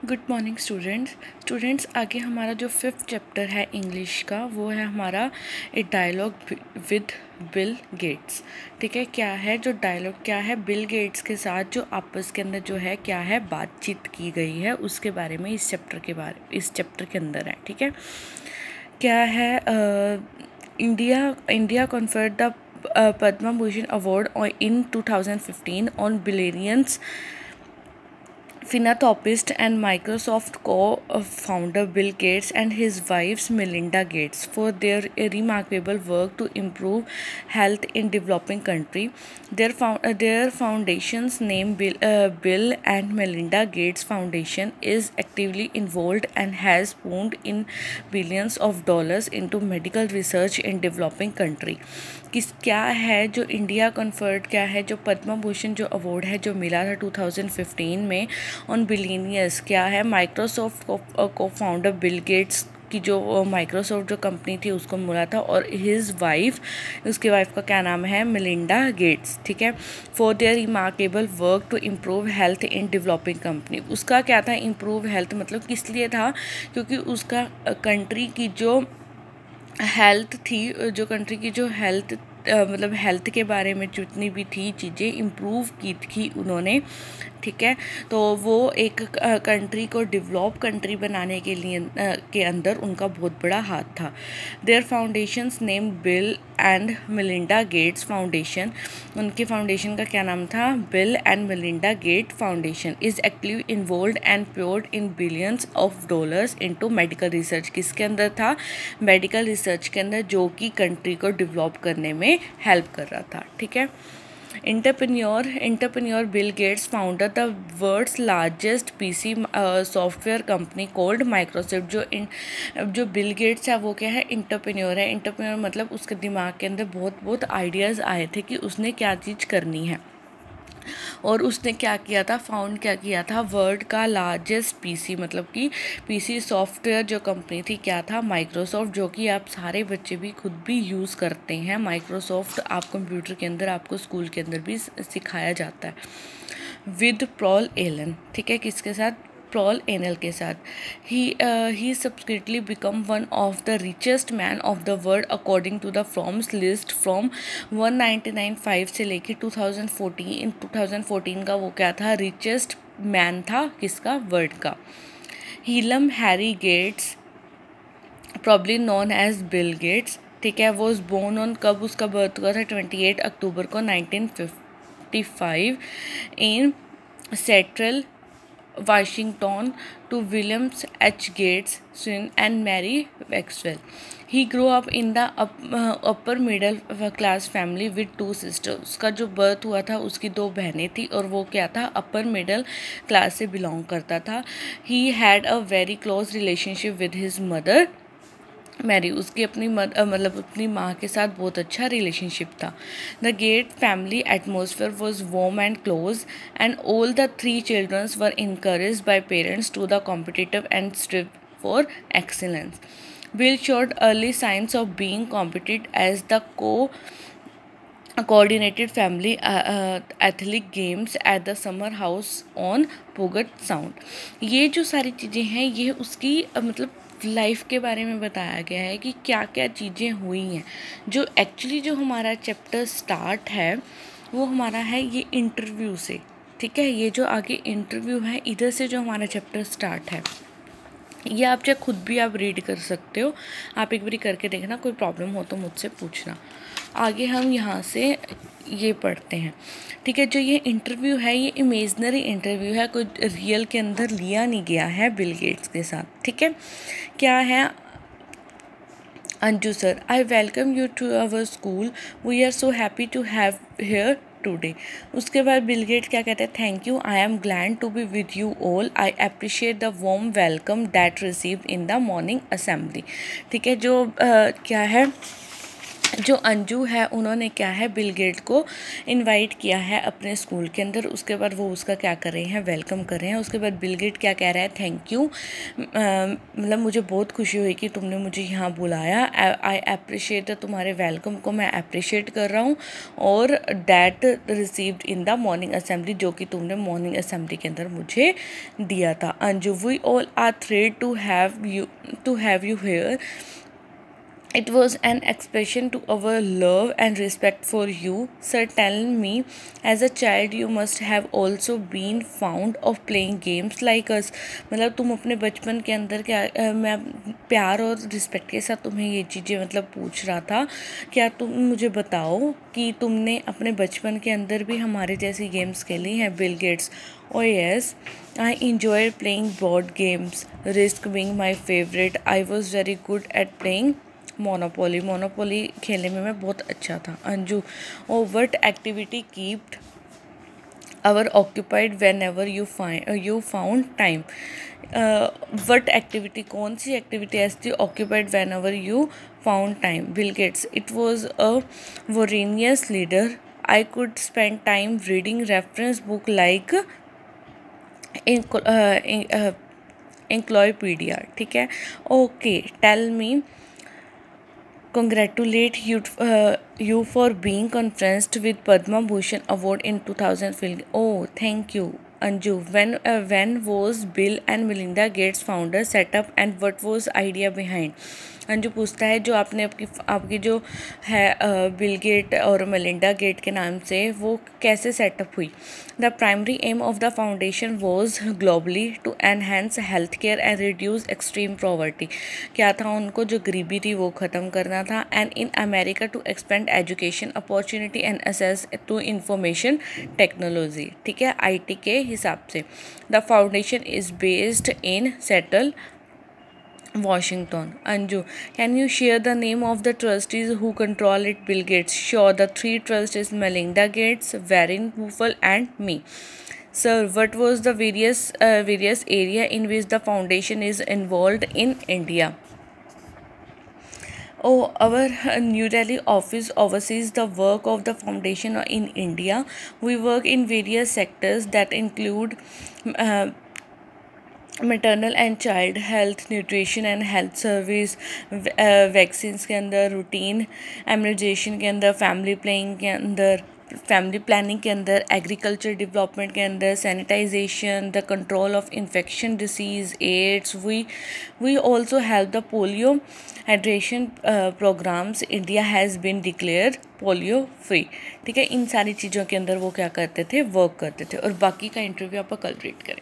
Good morning students आगे हमारा जो 5th चैप्टर है इंग्लिश का वो है हमारा ए डायलॉग विद बिल गेट्स। ठीक है, क्या है जो डायलॉग, क्या है बिल गेट्स के साथ जो आपस के अंदर जो है क्या है बातचीत की गई है उसके बारे में इस चैप्टर के अंदर है। ठीक है, क्या है India conferred the Padma Bhushan award in 2015 on billionaires philanthropist and Microsoft co-founder Bill Gates and his wife Melinda Gates for their remarkable work to improve health in developing country. Their foundation's name Bill and Melinda Gates Foundation is actively involved and has pumped in billions of dollars into medical research in developing country. क्या है जो India conferred, क्या है जो पद्म भूषण जो award है जो मिला था 2015 में ऑन बिलियनियर्स, क्या है माइक्रोसॉफ्ट को फाउंडर बिल गेट्स की जो माइक्रोसॉफ्ट जो कंपनी थी उसको मिला था, और हिज वाइफ, उसकी वाइफ का क्या नाम है, मिलिंडा गेट्स। ठीक है, for their remarkable work to improve health in developing company. उसका क्या था, इम्प्रूव हेल्थ मतलब किस लिए था, क्योंकि उसका कंट्री की जो हेल्थ थी, जो कंट्री की जो हेल्थ मतलब हेल्थ के बारे में जितनी भी थी चीज़ें इम्प्रूव की थी उन्होंने। ठीक है, तो वो एक कंट्री को डेवलप कंट्री बनाने के लिए के अंदर उनका बहुत बड़ा हाथ था। Their foundations name Bill and Melinda Gates Foundation, उनके फाउंडेशन का क्या नाम था, Bill and Melinda Gates Foundation is actively involve and poured in billions of dollars into medical research. किसके अंदर था, मेडिकल रिसर्च के अंदर, जो कि कंट्री को डेवलप करने में हेल्प कर रहा था। ठीक है, entrepreneur Bill Gates founded the world's largest PC software company called Microsoft. जो बिल गेट्स है वो क्या है, इंटरप्रेन्योर है। इंटरप्रेन्योर मतलब उसके दिमाग के अंदर बहुत आइडियाज़ आए थे कि उसने क्या चीज़ करनी है, और उसने क्या किया था, क्या किया था, वर्ल्ड का लार्जेस्ट पीसी मतलब कि पीसी सॉफ्टवेयर जो कंपनी थी क्या था, माइक्रोसॉफ्ट, जो कि आप सारे बच्चे भी खुद भी यूज़ करते हैं। माइक्रोसॉफ्ट आप कंप्यूटर के अंदर, आपको स्कूल के अंदर भी सिखाया जाता है। विद पॉल एलन, ठीक है, किसके साथ, पॉल एनल के साथ। He subsequently become one of the richest man of the world according to the Forbes list from 1995 से लेके 2014 का वो क्या था, रिचेस्ट मैन था, किसका, वर्ल्ड का। William Henry Gates probably known as Bill Gates, ठीक है, वो बोर्न ऑन, कब उसका बर्थ हुआ था, 28 अक्टूबर को 1955 in central Washington to Williams H. Gates Swin and Mary Maxwell. He grew up in the upper middle class family with two sisters. उसका जो बर्थ हुआ था उसकी 2 बहनें थी और वो क्या था, अपर मिडल क्लास से बिलोंग करता था। He had a very close relationship with his mother Mary, उसकी अपनी मतलब अपनी माँ के साथ बहुत अच्छा रिलेशनशिप था। The Gates family atmosphere was warm and close and all the 3 childrens were encouraged by parents to the competitive and strive for excellence. Bill showed early signs of being competent as the coordinated family athletic games at the summer house on Puget Sound। ये जो सारी चीज़ें हैं ये उसकी मतलब life के बारे में बताया गया है कि क्या क्या चीज़ें हुई हैं। जो एक्चुअली जो हमारा चैप्टर स्टार्ट है वो हमारा है ये इंटरव्यू से। ठीक है, ये जो आगे इंटरव्यू है इधर से जो हमारा चैप्टर स्टार्ट है, ये आप चाहे खुद भी आप रीड कर सकते हो, आप एक बारी करके देखना, कोई प्रॉब्लम हो तो मुझसे पूछना। आगे हम यहाँ से ये पढ़ते हैं। ठीक है, जो ये इंटरव्यू है ये इमेजनरी इंटरव्यू है, कोई रियल के अंदर लिया नहीं गया है बिल गेट्स के साथ। ठीक है, क्या है, Anju sir, I welcome you to our school, we are so happy to have here today. उसके बाद बिल गेट्स क्या कहते हैं, thank you, I am glad to be with you all, I appreciate the warm welcome that received in the morning assembly. ठीक है, जो क्या है, जो अंजू है उन्होंने क्या है बिल गेट को इनवाइट किया है अपने स्कूल के अंदर। उसके बाद वो उसका क्या कर रहे हैं, वेलकम कर रहे हैं। उसके बाद बिल गेट क्या कह रहा है, थैंक यू, मतलब मुझे बहुत खुशी हुई कि तुमने मुझे यहाँ बुलाया, आई अप्रिशिएट, तुम्हारे वेलकम को मैं अप्रिशिएट कर रहा हूँ, और that received in the morning assembly, जो कि तुमने मॉर्निंग असेंबली के अंदर मुझे दिया था। Anju, we all are thrilled to have you here. It was an expression to our love and respect for you. Sir, tell me, as a child you must have also been fond of playing games like us. मतलब तुम अपने बचपन के अंदर क्या मैं प्यार और रिस्पेक्ट के साथ तुम्हें ये चीज़ें मतलब पूछ रहा था, क्या तुम मुझे बताओ कि तुमने अपने बचपन के अंदर भी हमारे जैसी गेम्स खेली हैं। Bill Gates, oh yes, I enjoyed playing board games, Risk being my favorite. I was very good at playing Monopoly खेलने में मैं बहुत अच्छा था। Anju, oh what activity kept our occupied whenever you found time. What activity, कौन सी activity ऐसी थी, occupied whenever you found time. Bill Gates, it was a voracious leader, I could spend time reading reference book like encyclopedia. ठीक है, okay, tell me, congratulate you for being conferenced with Padma Bhushan Award in 2000 Oh, thank you, Anju. When was Bill and Melinda Gates founder set up and what was idea behind? Anju पूछता है जो आपकी जो है Bill Gate और Melinda Gate के नाम से वो कैसे सेटअप हुई। The primary aim of the foundation was globally to enhance health care and reduce extreme poverty. क्या था, उनको जो गरीबी थी वो ख़त्म करना था। And in America to expand education opportunity and access to information technology. ठीक है, IT के हिसाब से। The foundation is based in Seattle, Washington. Anju, can you share the name of the trustees who control it? Bill Gates. Sure, the 3 trustees: Melinda Gates, Warren Buffett, and me. Sir, what was the various area in which the foundation is involved in India? Oh, our New Delhi office oversees the work of the foundation in India. We work in various sectors that include maternal and child health, nutrition and health service, vaccines के अंदर, routine immunisation के अंदर, family planning के अंदर, agriculture development के अंदर, sanitization, the control of infection disease, AIDS. We also help the polio hydration programs. India has been declare polio free. ठीक है, इन सारी चीज़ों के अंदर वो क्या करते थे, वर्क करते थे। और बाकी का इंटरव्यू आप कल रीड करें।